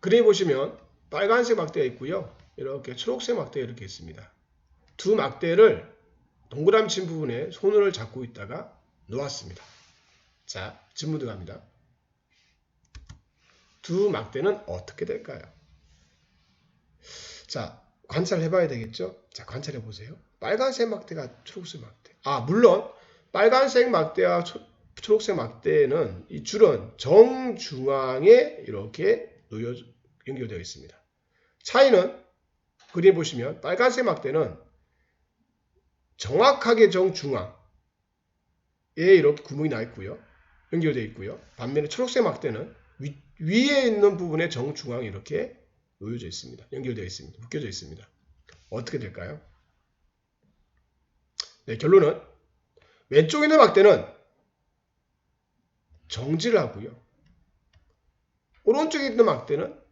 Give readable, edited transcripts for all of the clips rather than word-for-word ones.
그림 보시면 빨간색 막대가 있고요. 이렇게 초록색 막대가 이렇게 있습니다. 두 막대를 동그라미 친 부분에 손을 잡고 있다가 놓았습니다. 자, 질문 들어갑니다. 두 막대는 어떻게 될까요? 자, 관찰해 봐야 되겠죠? 자, 관찰해 보세요. 빨간색 막대가 초록색 막대. 물론 빨간색 막대와 초록색 막대는 이 줄은 정중앙에 이렇게 연결되어 있습니다. 차이는 그림 보시면 빨간색 막대는 정확하게 정중앙에 이렇게 구멍이 나 있고요. 연결되어 있고요. 반면에 초록색 막대는 위에 있는 부분에 정중앙에 이렇게 놓여져 있습니다. 연결되어 있습니다. 묶여져 있습니다. 어떻게 될까요? 네, 결론은 왼쪽에 있는 막대는 정지를 하고요. 오른쪽에 있는 막대는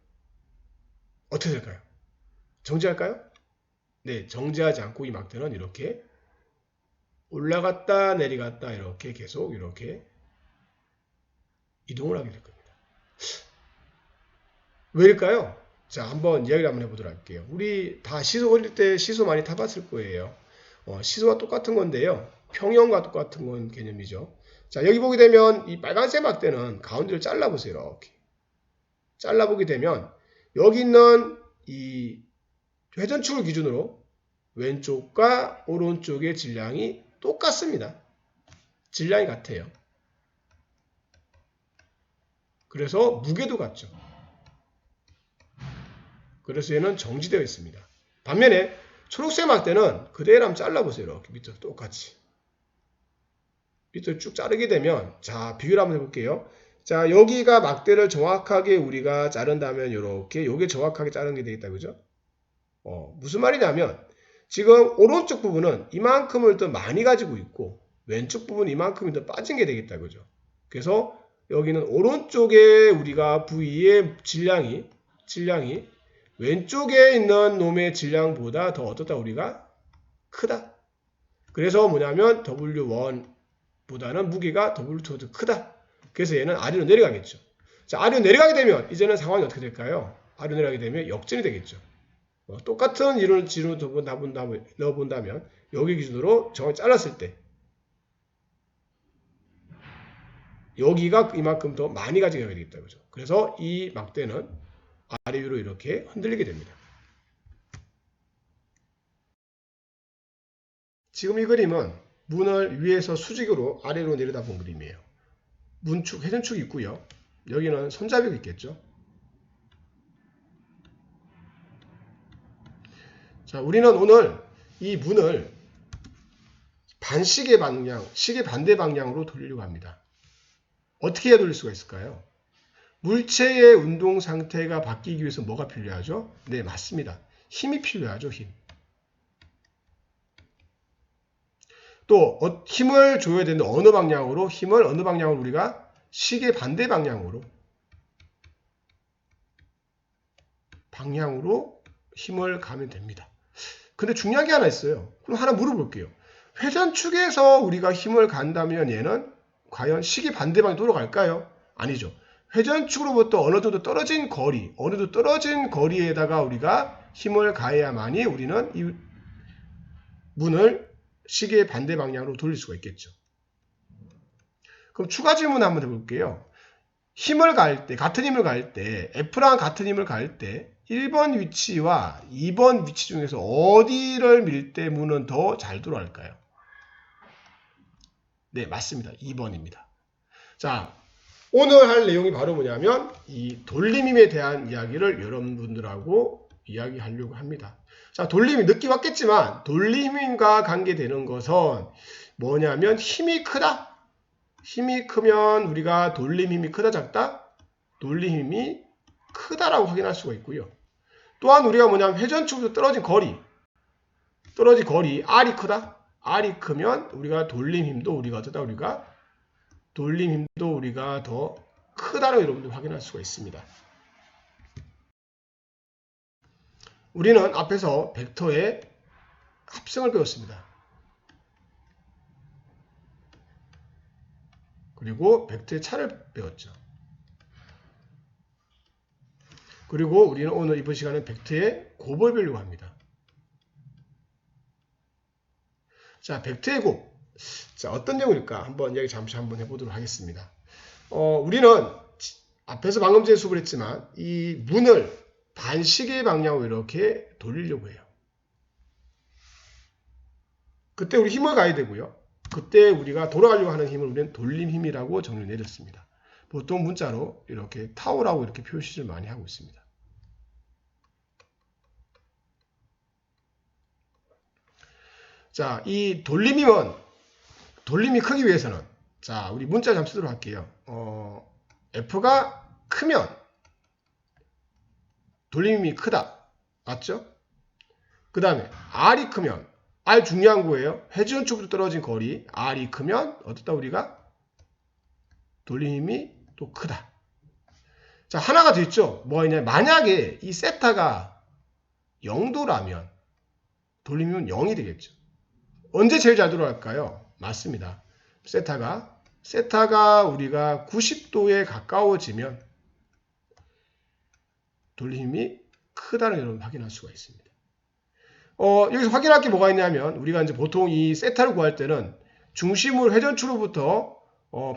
어떻게 될까요? 정지할까요? 네, 정지하지 않고 이 막대는 이렇게 올라갔다 내려갔다 이렇게 계속 이렇게 이동을 하게 될 겁니다. 왜일까요? 자, 한번 이야기를 한번 해보도록 할게요. 우리 다 어릴 때 시소 많이 타봤을 거예요. 시소와 똑같은 건데요. 평형과 똑같은 건 개념이죠. 자, 여기 보게 되면 이 빨간색 막대는 가운데를 잘라보세요. 이렇게. 잘라보게 되면 여기 있는 이 회전축을 기준으로 왼쪽과 오른쪽의 질량이 똑같습니다. 질량이 같아요. 그래서 무게도 같죠. 그래서 얘는 정지되어 있습니다. 반면에 초록색 막대는 그대로 한번 잘라보세요. 이렇게 밑으로 똑같이. 밑으로 쭉 자르게 되면, 자, 비교를 한번 해볼게요. 자, 여기가 막대를 정확하게 우리가 자른다면 이렇게, 요게 정확하게 자르는 게 되겠다. 그죠? 무슨 말이냐면, 지금 오른쪽 부분은 이만큼을 더 많이 가지고 있고, 왼쪽 부분은 이만큼이 더 빠진 게 되겠다. 그죠? 그래서 여기는 오른쪽에 우리가 부위의 질량이 왼쪽에 있는 놈의 질량보다 더 어떻다 우리가 크다. 그래서 뭐냐면 W1보다는 무게가 W2가 더 크다. 그래서 얘는 아래로 내려가겠죠. 자, 아래로 내려가게 되면 이제는 상황이 어떻게 될까요? 아래로 내려가게 되면 역전이 되겠죠. 똑같은 이론을 넣어본다면 여기 기준으로 정확히 잘랐을 때 여기가 이만큼 더 많이 가져가야 되겠다. 그죠? 그래서 이 막대는 아래 위로 이렇게 흔들리게 됩니다. 지금 이 그림은 문을 위에서 수직으로 아래로 내려다본 그림이에요. 문축, 회전축이 있고요. 여기는 손잡이가 있겠죠. 자, 우리는 오늘 이 문을 반시계 방향, 시계 반대 방향으로 돌리려고 합니다. 어떻게 해야 돌릴 수가 있을까요? 물체의 운동 상태가 바뀌기 위해서 뭐가 필요하죠? 네, 맞습니다. 힘이 필요하죠, 힘. 또 힘을 줘야 되는데 어느 방향으로? 힘을 어느 방향으로 우리가? 시계 반대 방향으로 힘을 가면 됩니다. 근데 중요한 게 하나 있어요. 그럼 하나 물어볼게요. 회전축에서 우리가 힘을 간다면 얘는 과연 시계 반대 방향으로 돌아갈까요? 아니죠. 회전축으로부터 어느 정도 떨어진 거리에다가 우리가 힘을 가해야만이 우리는 이 문을 시계의 반대 방향으로 돌릴 수가 있겠죠. 그럼 추가 질문 한번 해볼게요. 같은 힘을 가할 때, F랑 같은 힘을 가할 때 1번 위치와 2번 위치 중에서 어디를 밀 때 문은 더 잘 돌아갈까요? 네, 맞습니다. 2번입니다. 자, 오늘 할 내용이 바로 뭐냐면 이 돌림힘에 대한 이야기를 여러분들하고 이야기하려고 합니다. 자, 돌림힘 늦게 왔겠지만 돌림힘과 관계되는 것은 뭐냐면 힘이 크다. 힘이 크면 우리가 돌림힘이 크다 작다? 돌림힘이 크다라고 확인할 수가 있고요. 또한 우리가 뭐냐면 회전축에서 떨어진 거리 R이 크다? R이 크면 우리가 돌림힘도 우리가 더 크다라고 여러분들 확인할 수가 있습니다. 우리는 앞에서 벡터의 합성을 배웠습니다. 그리고 벡터의 차를 배웠죠. 그리고 우리는 오늘 이번 시간에 벡터의 곱을 배우려고 합니다. 자, 벡터의 곱. 자, 어떤 내용일까? 한번 이야기 잠시 한번 해보도록 하겠습니다. 우리는 앞에서 방금 전에 수업을 했지만 이 문을 반시계 방향으로 이렇게 돌리려고 해요. 그때 우리 힘을 가야 되고요. 그때 우리가 돌아가려고 하는 힘을 우리는 돌림 힘이라고 정의를 내렸습니다. 보통 문자로 이렇게 타오라고 이렇게 표시를 많이 하고 있습니다. 자, 이 돌림이 크기 위해서는, 자, 우리 문자 잠시 쓰도록 할게요. F가 크면 돌림이 크다. 맞죠? 그 다음에 R이 크면, R 중요한 거예요. 회전축으로 떨어진 거리, R이 크면 어떻다 우리가? 돌림이 또 크다. 자, 하나가 더 있죠. 뭐가 있냐? 만약에 이 세타가 0도라면 돌림은 0이 되겠죠. 언제 제일 잘 돌아갈까요? 맞습니다. 세타가 우리가 90도에 가까워지면 돌림이 크다는 걸 여러분 확인할 수가 있습니다. 여기서 확인할 게 뭐가 있냐면 우리가 이제 보통 이 세타를 구할 때는 중심을 회전축으로부터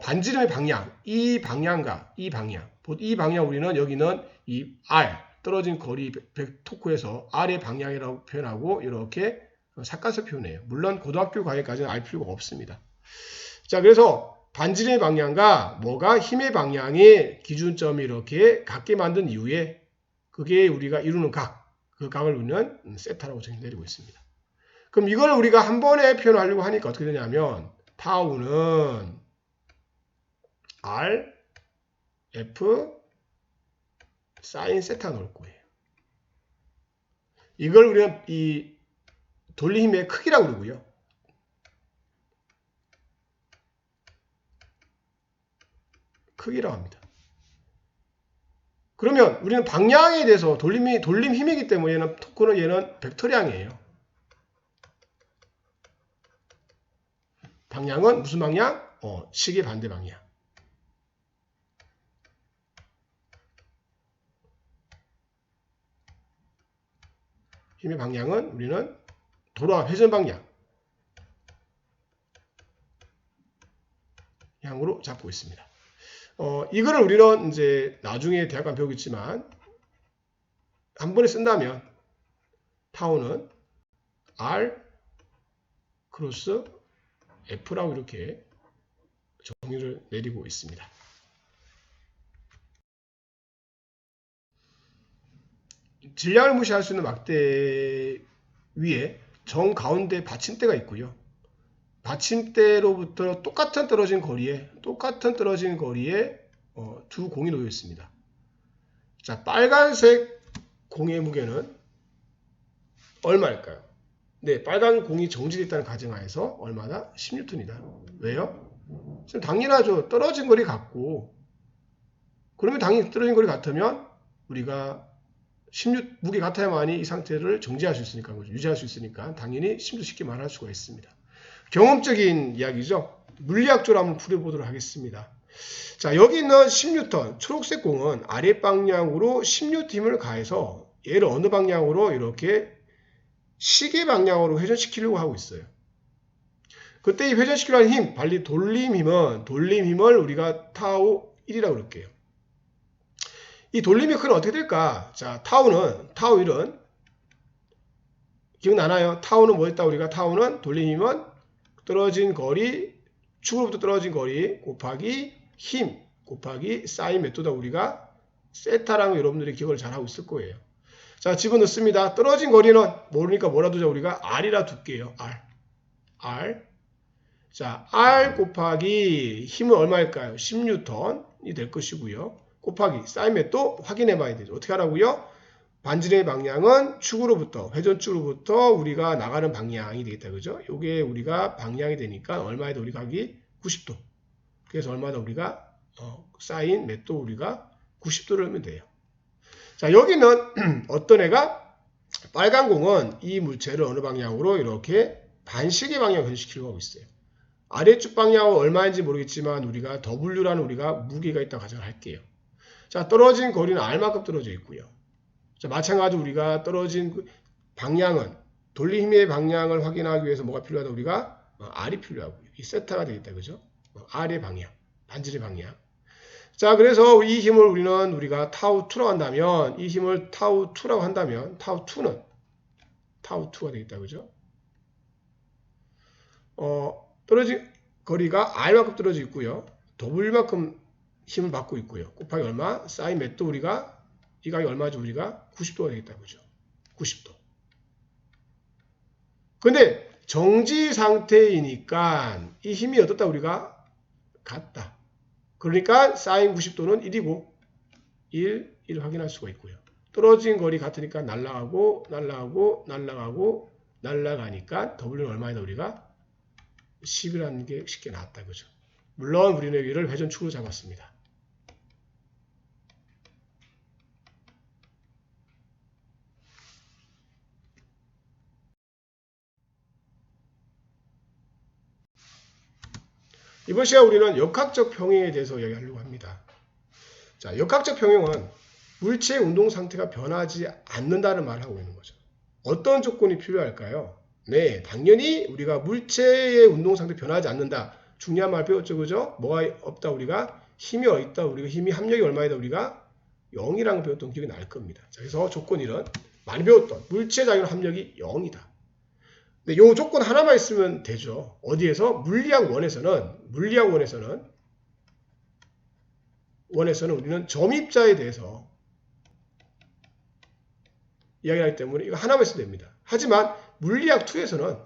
반지름의 방향, 이 방향과 이 방향 우리는 여기는 이 R 떨어진 거리 토크에서 R의 방향이라고 표현하고 이렇게 삭가서 표현해요. 물론 고등학교 과외까지는 알 필요가 없습니다. 자, 그래서 반지름의 방향과 뭐가 힘의 방향의 기준점이 이렇게 같게 만든 이후에 그게 우리가 이루는 그 각을 우리는 세타라고 정의 내리고 있습니다. 그럼 이걸 우리가 한 번에 표현하려고 하니까 어떻게 되냐면 타우는 R, F, 사인 세타 넣을 거예요. 이걸 우리는 이 돌림힘의 크기라고 그러고요. 크기라고 합니다. 그러면 우리는 방향에 대해서 돌림 힘이기 때문에 토크는 얘는 벡터량이에요. 방향은 무슨 방향? 시계 반대 방향. 힘의 방향은 우리는 회전 방향 향으로 잡고 있습니다. 이거를 우리는 이제 나중에 대학 가면 배우겠지만 한 번에 쓴다면 타우는 R 크로스 F라고 이렇게 정의를 내리고 있습니다. 질량을 무시할 수 있는 막대 위에 정 가운데 받침대가 있고요. 받침대로부터 똑같은 떨어진 거리에 두 공이 놓여 있습니다. 자, 빨간색 공의 무게는 얼마일까요? 네, 빨간 공이 정지되어 있다는 가정하에서 얼마나? 10N이다. 왜요? 지금 당연하죠. 떨어진 거리 같고, 그러면 당연히 떨어진 거리 같으면 우리가 16 무게 같아야만이 이 상태를 정지할 수 있으니까, 유지할 수 있으니까 당연히 10N 쉽게 말할 수가 있습니다. 경험적인 이야기죠. 물리학적으로 한번 풀어보도록 하겠습니다. 자, 여기 있는 10N, 초록색 공은 아래 방향으로 10N 힘을 가해서 얘를 어느 방향으로 이렇게 시계 방향으로 회전시키려고 하고 있어요. 그때 이 회전시키려는 힘, 발리 돌림 힘을 우리가 타우 1이라고 그럴게요. 이 돌림의 크기는 어떻게 될까? 자, 타우 1은 기억나나요? 타우는 뭐였다? 우리가 타우는 돌림 힘은 떨어진 거리, 축으로부터 떨어진 거리 곱하기 힘 곱하기 사인 몇도다 우리가 세타라는 거 여러분들이 기억을 잘 하고 있을 거예요. 자, 집어넣습니다. 떨어진 거리는 모르니까 뭐라 두자 우리가 R이라 둘게요. R. 자, R 곱하기 힘은 얼마일까요? 10N이 될 것이고요. 곱하기 사인 몇도 확인해 봐야 되죠. 어떻게 하라고요? 반지름의 방향은 회전축으로부터 우리가 나가는 방향이 되겠다. 그죠? 요게 우리가 방향이 되니까 얼마에도 우리 각이 90도. 그래서 얼마다 우리가 사인 몇도 우리가 90도를 하면 돼요. 자, 여기는 어떤 애가 빨간 공은 이 물체를 어느 방향으로 이렇게 반시계 방향으로 회전시키려고 하고 있어요. 아래쪽 방향은 얼마인지 모르겠지만 우리가 W라는 우리가 무게가 있다고 가정할게요. 자, 떨어진 거리는 R만큼 떨어져 있고요. 자, 마찬가지로 우리가 떨어진 방향은 돌림 힘의 방향을 확인하기 위해서 뭐가 필요하다? 우리가 R이 필요하고요. 이 세타가 되겠다. 그죠? R의 방향, 반지의 방향. 자, 그래서 이 힘을 우리가 타우 2라고 한다면, 이 힘을 타우 2라고 한다면, 타우 2는 타우 2가 되겠다. 그죠? 떨어진 거리가 R만큼 떨어져 있고요. W만큼 힘을 받고 있고요. 곱하기 얼마? 사인 몇 도 우리가, 이 각이 얼마죠? 우리가 90도가 되겠다. 그죠? 90도. 근데 정지 상태이니까 이 힘이 어떻다? 우리가 같다. 그러니까 사인 90도는 1이고 1 확인할 수가 있고요. 떨어진 거리 같으니까 날아가니까 W는 얼마이다? 우리가 10이라는 게 쉽게 나왔다. 그죠? 물론 우리는 여기를 회전축으로 잡았습니다. 이번 시간 우리는 역학적 평형에 대해서 이야기하려고 합니다. 자, 역학적 평형은 물체의 운동 상태가 변하지 않는다는 말을 하고 있는 거죠. 어떤 조건이 필요할까요? 네, 당연히 우리가 물체의 운동 상태 변하지 않는다. 중요한 말 배웠죠, 그죠? 뭐가 없다, 우리가 힘이 있다, 우리가 힘이 합력이 얼마이다, 우리가 0이라는 걸 배웠던 기억이 날 겁니다. 자, 그래서 조건 1은 많이 배웠던 물체 작용 합력이 0이다. 네, 이 조건 하나만 있으면 되죠. 어디에서? 물리학 원에서는 우리는 점입자에 대해서 이야기하기 때문에 이거 하나만 있으면 됩니다. 하지만 물리학 2에서는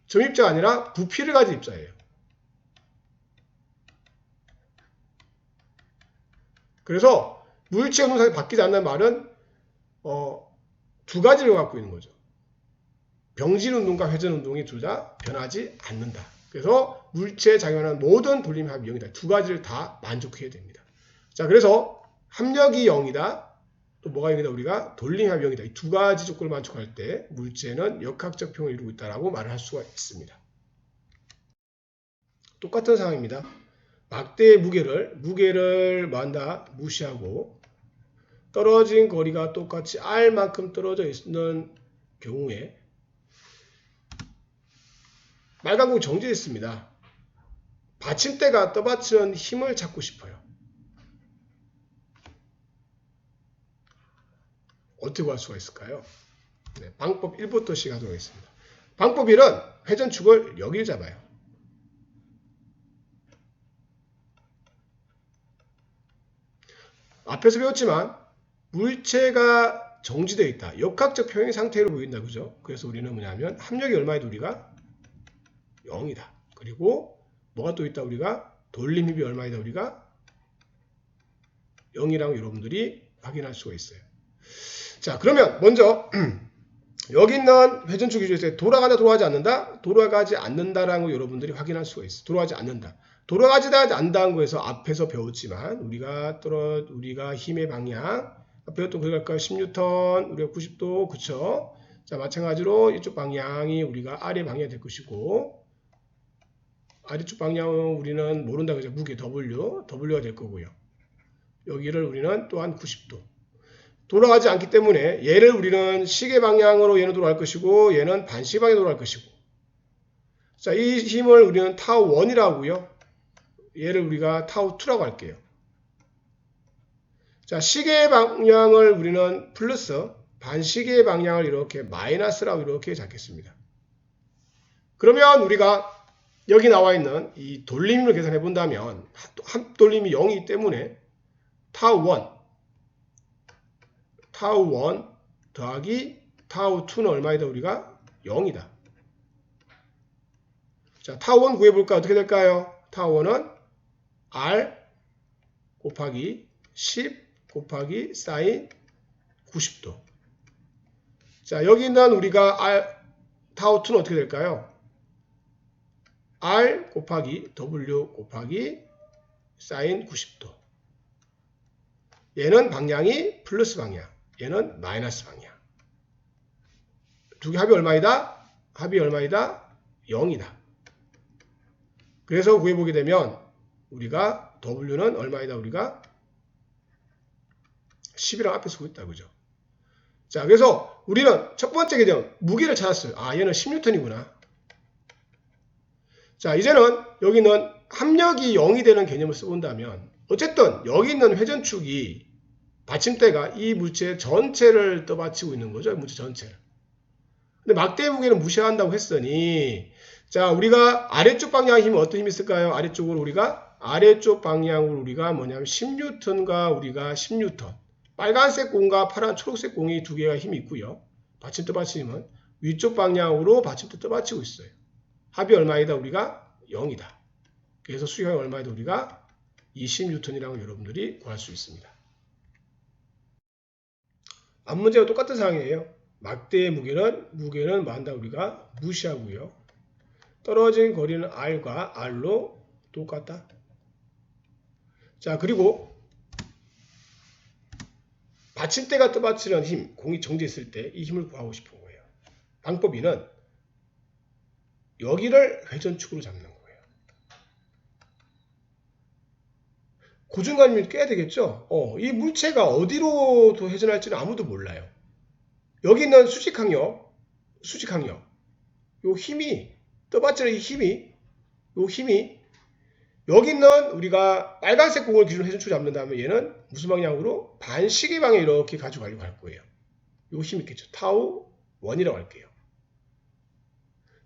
점입자가 아니라 부피를 가진 입자예요. 그래서 물체 운동상이 바뀌지 않는 말은 두 가지를 갖고 있는 거죠. 병진 운동과 회전 운동이 둘 다 변하지 않는다. 그래서 물체에 작용하는 모든 돌림 합이 0이다. 두 가지를 다 만족해야 됩니다. 자, 그래서 합력이 0이다. 또 뭐가 0이다? 우리가 돌림 합이 0이다. 이 두 가지 조건을 만족할 때 물체는 역학적 평형을 이루고 있다라고 말을 할 수가 있습니다. 똑같은 상황입니다. 막대의 무게를 뭐한다? 무시하고 떨어진 거리가 똑같이 R만큼 떨어져 있는 경우에 말간공이 정지됐습니다. 받침대가 떠받치는 힘을 찾고 싶어요. 어떻게 구할 수가 있을까요? 네, 방법 1부터 시작하도록 하겠습니다. 방법 1은 회전축을 여기를 잡아요. 앞에서 배웠지만 물체가 정지되어 있다. 역학적 평형 상태로 보인다. 그죠? 그래서 우리는 뭐냐면 합력이 얼마에도 우리가 0이다. 그리고 뭐가 또 있다? 우리가 돌림힙이 얼마이다? 우리가 0이라고 여러분들이 확인할 수가 있어요. 자, 그러면 먼저 여기 있는 회전축 위주에서 돌아간다, 돌아가지 않는다? 돌아가지 않는다라는 거 여러분들이 확인할 수가 있어요. 돌아가지 않는다. 돌아가지 않는다는 거에서 앞에서 배웠지만 우리가 힘의 방향 배웠던 그거 갈까요? 10N, 우리가 90도, 그쵸? 자, 마찬가지로 이쪽 방향이 우리가 R의 방향이 될 것이고 아래쪽 방향은 우리는 모른다 그죠? 무게 W가 될 거고요. 여기를 우리는 또한 90도. 돌아가지 않기 때문에 얘를 우리는 시계 방향으로 얘는 돌아갈 것이고 얘는 반시계 방향으로 돌아갈 것이고. 자, 이 힘을 우리는 타우 1이라고 하고요. 얘를 우리가 타우 2라고 할게요. 자, 시계 방향을 우리는 플러스, 반시계 방향을 이렇게 마이너스라고 이렇게 잡겠습니다. 그러면 우리가 여기 나와 있는 이 돌림을 계산해 본다면 합돌림이 0이기 때문에 타우 1 더하기 타우 2는 얼마이다? 우리가 0이다. 자, 타우 1 구해볼까? 어떻게 될까요? 타우 1은 R 곱하기 10 곱하기 사인 90도. 자, 여기 있는 우리가 타우 2는 어떻게 될까요? R 곱하기 W 곱하기 사인 90도. 얘는 방향이 플러스 방향, 얘는 마이너스 방향. 두 개 합이 얼마이다? 합이 얼마이다? 0이다. 그래서 구해보게 되면 우리가 W는 얼마이다? 우리가 10이랑 앞에 쓰고 있다. 그죠? 자, 그래서 우리는 첫 번째 개념, 무게를 찾았어요. 아, 얘는 10N이구나. 자, 이제는 여기는 합력이 0이 되는 개념을 써본다면, 어쨌든 여기 있는 회전축이 받침대가 이 물체 전체를 떠받치고 있는 거죠. 물체 전체를. 근데 막대 무게는 무시한다고 했으니, 자, 우리가 아래쪽 방향 힘은 어떤 힘이 있을까요? 아래쪽 방향으로 우리가 뭐냐면 10N과 우리가 10N. 빨간색 공과 파란 초록색 공이 두 개가 힘이 있고요. 받침대 받침은 위쪽 방향으로 받침대 떠받치고 있어요. 합이 얼마이다? 우리가 0이다. 그래서 수경이 얼마이다? 우리가 20N이라고 여러분들이 구할 수 있습니다. 앞 문제와 똑같은 상황이에요. 막대의 무게는 뭐한다? 우리가 무시하고요. 떨어진 거리는 R과 R로 똑같다. 자, 그리고 받침대가 떠받치는 힘, 공이 정지했을 때 이 힘을 구하고 싶은 거예요. 방법 2는 여기를 회전축으로 잡는 거예요. 고중간을 껴야 되겠죠? 이 물체가 어디로 회전할지는 아무도 몰라요. 여기 있는 수직항력, 요 힘이, 떠받치는 이 힘이, 여기 있는 우리가 빨간색 공을 기준으로 회전축 잡는다면 얘는 무슨 방향으로? 반시계 방향 이렇게 가져가려고 할 거예요. 요 힘이 있겠죠. 타우 1이라고 할게요.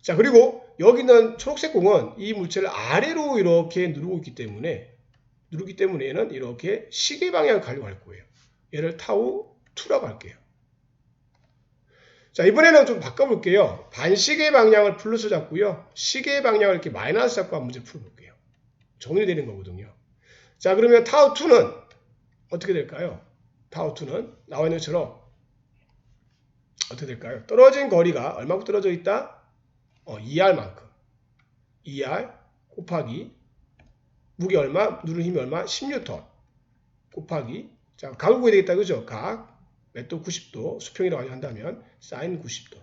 자, 그리고 여기 있는 초록색 공은 이 물체를 아래로 이렇게 누르고 있기 때문에 얘는 이렇게 시계 방향을 가려고 할 거예요. 얘를 타우 2라고 할게요. 자, 이번에는 좀 바꿔볼게요. 반시계 방향을 플러스 잡고요. 시계 방향을 이렇게 마이너스 잡고 한 문제 풀어볼게요. 정리되는 거거든요. 자, 그러면 타우 2는 어떻게 될까요? 타우 2는 나와 있는 것처럼 어떻게 될까요? 떨어진 거리가 얼마큼 떨어져 있다? 2R만큼. 2R 곱하기 무게 얼마? 누른 힘이 얼마? 10N 곱하기, 자, 각을 구해야 되겠다. 그죠? 각 몇 도? 90도. 수평이라고 한다면 사인 90도.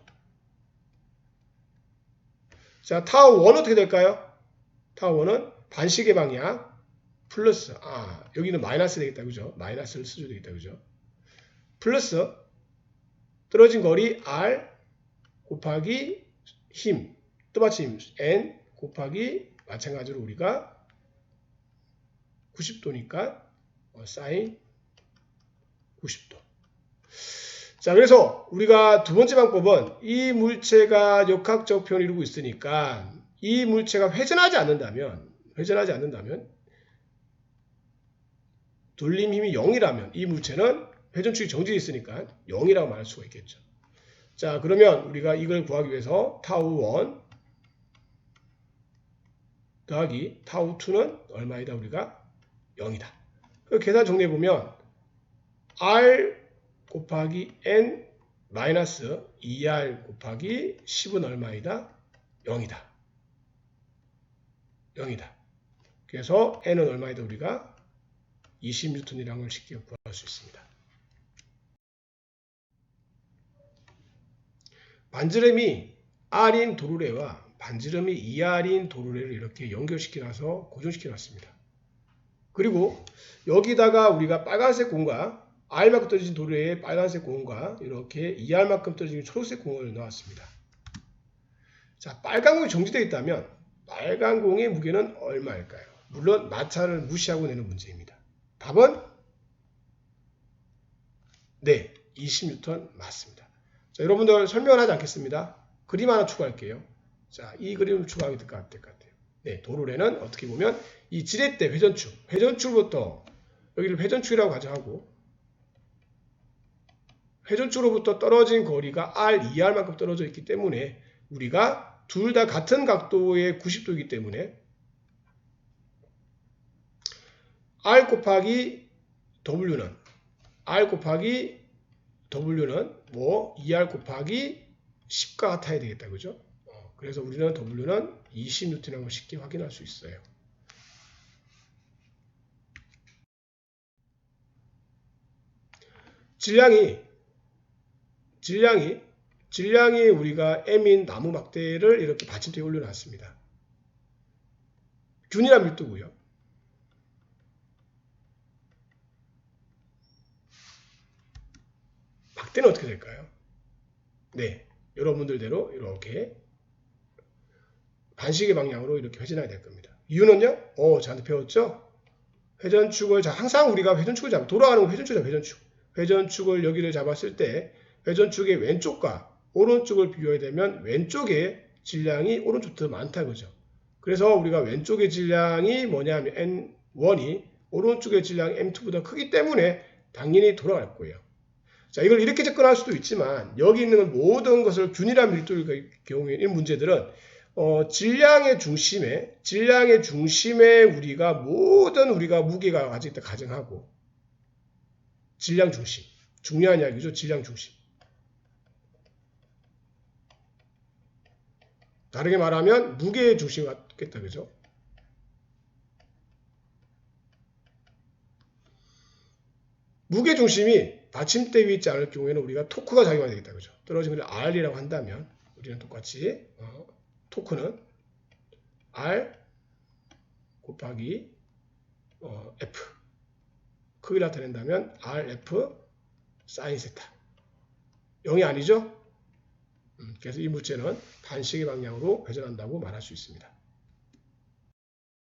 자, 타우 1 어떻게 될까요? 타우 1은 반시계 방향 플러스, 여기는 마이너스 되겠다. 그죠? 마이너스를 써줘야 되겠다. 그죠? 플러스 떨어진 거리 R 곱하기 힘, 떠받침 N 곱하기 마찬가지로 우리가 90도니까 사인 90도. 자, 그래서 우리가 두 번째 방법은 이 물체가 역학적 표현을 이루고 있으니까 이 물체가 회전하지 않는다면 돌림 힘이 0이라면 이 물체는 회전축이 정지되어 있으니까 0이라고 말할 수가 있겠죠. 자, 그러면 우리가 이걸 구하기 위해서 타우 1 더하기 타우 2는 얼마이다? 우리가 0이다. 그 계산 정리해보면 R 곱하기 N 마이너스 2R 곱하기 10은 얼마이다? 0이다. 0이다. 그래서 N은 얼마이다? 우리가 20N이라는 걸 쉽게 구할 수 있습니다. 반지름이 R인 도르래와 반지름이 2R인 도르래를 이렇게 연결시켜놔서 고정시켜놨습니다. 그리고 여기다가 우리가 빨간색 공과 R만큼 떨어진 도르래에 빨간색 공과 이렇게 2R만큼 떨어진 초록색 공을 넣었습니다. 자, 빨간 공이 정지되어 있다면 빨간 공의 무게는 얼마일까요? 물론 마찰을 무시하고 내는 문제입니다. 답은 네, 20N 맞습니다. 자, 여러분들 설명을 하지 않겠습니다. 그림 하나 추가할게요. 자, 이 그림을 추가하게 될 것 같아요. 네, 도르래는 어떻게 보면 이 지렛대 회전축으로부터 여기를 회전축이라고 가정하고 회전축으로부터 떨어진 거리가 R, 2R만큼 떨어져 있기 때문에 우리가 둘 다 같은 각도의 90도이기 때문에 R 곱하기 W는 뭐 2R 곱하기 10과 같아야 되겠다. 그죠? 그래서 우리는 W는 20N이라는 걸 쉽게 확인할 수 있어요. 질량이 우리가 M인 나무 막대를 이렇게 받침대에 올려놨습니다. 균일한 밀도고요. 막대는 어떻게 될까요? 네, 여러분들대로 이렇게 반시계 방향으로 이렇게 회전하게 될 겁니다. 이유는요? 저한테 배웠죠? 회전축을 항상 우리가 회전축을 돌아가는 거 회전축. 회전축을 여기를 잡았을 때 회전축의 왼쪽과 오른쪽을 비교하게 되면 왼쪽의 질량이 오른쪽보다 더 많다 그죠? 그래서 우리가 왼쪽의 질량이 뭐냐면 N1이 오른쪽의 질량 M2보다 크기 때문에 당연히 돌아갈 거예요. 자, 이걸 이렇게 접근할 수도 있지만 여기 있는 모든 것을 균일한 밀도의 경우에 이 문제들은 질량의 중심에 우리가 모든 우리가 무게가 가질 때 가정하고 질량 중심 중요한 이야기죠. 질량 중심. 다르게 말하면 무게의 중심 같겠다 그죠? 무게 중심이 받침대 위에 있지 않을 경우에는 우리가 토크가 작용하게 되겠다 그죠? 떨어진 걸 R이라고 한다면 우리는 똑같이 토크는 R 곱하기 F 크기를 나타낸다면 RF 사인 세타 0이 아니죠? 그래서 이 물체는 반시계 방향으로 회전한다고 말할 수 있습니다.